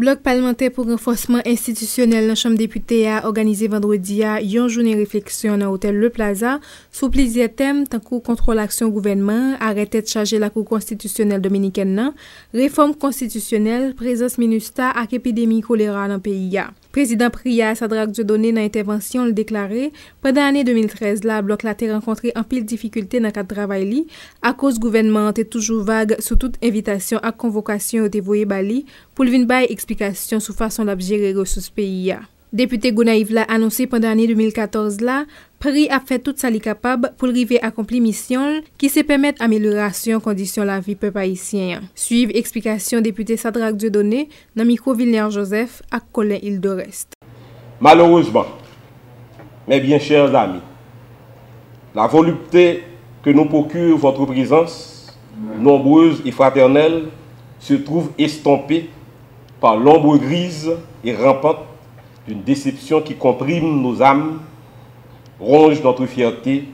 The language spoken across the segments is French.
Bloc parlementaire pour renforcement institutionnel dans la Chambre députée a organisé vendredi une journée de réflexion dans l'hôtel Le Plaza sous plusieurs thèmes tant que contrôle l'action gouvernement, arrêté de charger la Cour constitutionnelle dominicaine, réforme constitutionnelle, présence MINUSTA et épidémie choléra dans le pays. Président Priya Sadrak Dieudonné dans l'intervention le déclaré pendant l'année 2013 la bloc la rencontré en pile difficulté dans le cadre de travail à cause gouvernement était toujours vague sous toute invitation à convocation était voyé bali pour venir bailler explication sur façon de gérer ressources pays. Député Gounaïv l'a annoncé pendant l'année 2014 là, Pri a fait tout ça li capable pour arriver à accomplir mission qui se permettre amélioration conditions la vie peuple haïtien. Suivre explication député Sadrak Dieudonné dans micro Villeneuve Joseph à Colin Île-de-Rest. Malheureusement, mes bien chers amis, la volupté que nous procure votre présence, nombreuse et fraternelle, se trouve estompée par l'ombre grise et rampante d'une déception qui comprime nos âmes, ronge notre fierté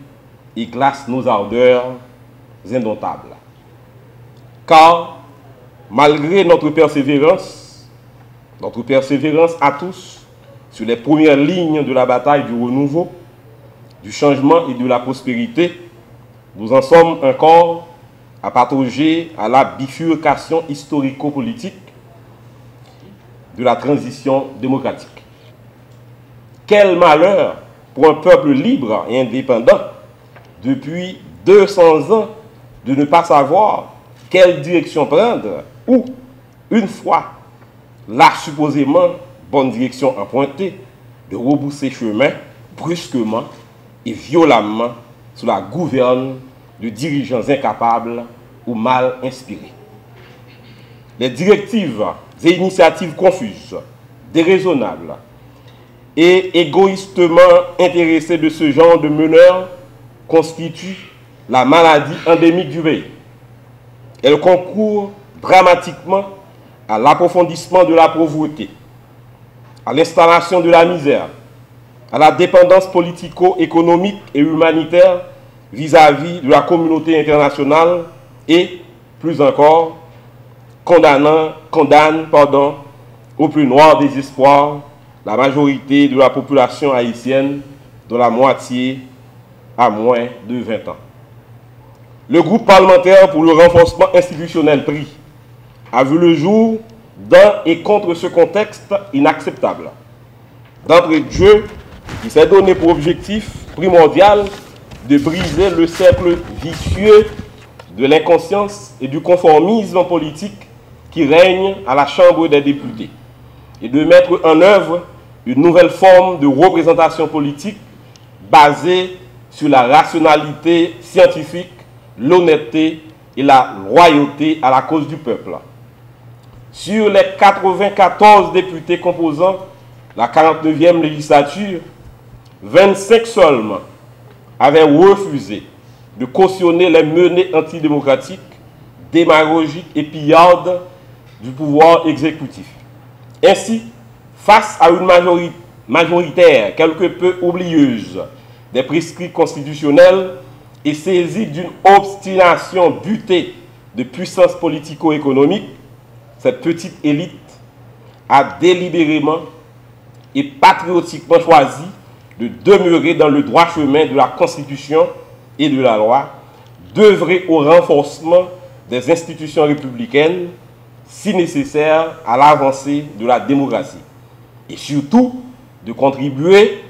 et glace nos ardeurs indomptables. Car, malgré notre persévérance à tous, sur les premières lignes de la bataille du renouveau, du changement et de la prospérité, nous en sommes encore à patauger à la bifurcation historico-politique de la transition démocratique. Quel malheur pour un peuple libre et indépendant depuis 200 ans de ne pas savoir quelle direction prendre ou, une fois la supposément bonne direction empruntée, de rebousser chemin brusquement et violemment sous la gouverne de dirigeants incapables ou mal inspirés. Les directives et initiatives confuses, déraisonnables et égoïstement intéressés de ce genre de meneurs constituent la maladie endémique du pays. Elle concourt dramatiquement à l'approfondissement de la pauvreté, à l'installation de la misère, à la dépendance politico-économique et humanitaire vis-à-vis de la communauté internationale et, plus encore, condamne au plus noir désespoir la majorité de la population haïtienne, dont la moitié a moins de 20 ans. Le groupe parlementaire pour le renforcement institutionnel PRI a vu le jour dans et contre ce contexte inacceptable. D'entrée de jeu, il s'est donné pour objectif primordial de briser le cercle vicieux de l'inconscience et du conformisme politique qui règne à la Chambre des députés et de mettre en œuvre une nouvelle forme de représentation politique basée sur la rationalité scientifique, l'honnêteté et la loyauté à la cause du peuple. Sur les 94 députés composant la 49e législature, 25 seulement avaient refusé de cautionner les menées antidémocratiques, démagogiques et pillardes du pouvoir exécutif. Ainsi, face à une majoritaire quelque peu oublieuse des prescrits constitutionnels et saisie d'une obstination butée de puissance politico-économique, cette petite élite a délibérément et patriotiquement choisi de demeurer dans le droit chemin de la Constitution et de la loi, d'œuvrer au renforcement des institutions républicaines, si nécessaire à l'avancée de la démocratie, et surtout de contribuer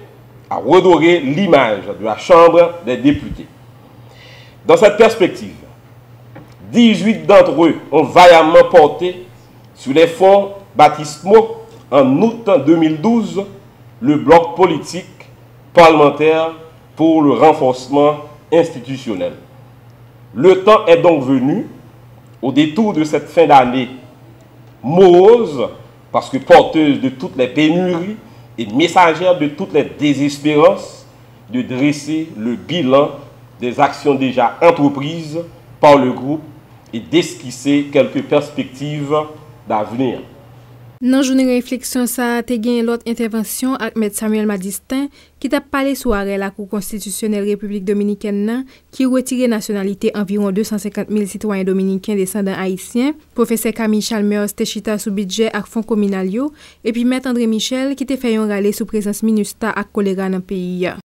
à redorer l'image de la Chambre des députés. Dans cette perspective, 18 d'entre eux ont vaillamment porté sur les fonds baptismaux en août 2012 le bloc politique parlementaire pour le renforcement institutionnel. Le temps est donc venu, au détour de cette fin d'année morose, parce que porteuse de toutes les pénuries et messagère de toutes les désespérances, de dresser le bilan des actions déjà entreprises par le groupe et d'esquisser quelques perspectives d'avenir. Dans journée réflexion ça te gen l'autre intervention avec M. Samuel Madistin qui t'a parlé sur arrêt la Cour constitutionnelle République dominicaine qui retire nationalité environ 250 000 citoyens dominicains descendants haïtiens. Professeur Camille Chalmers te chita sous budget ak fonds communal yo et puis M. André Michel qui te fait yon rale sous présence MINUSTA ak choléra dans pays.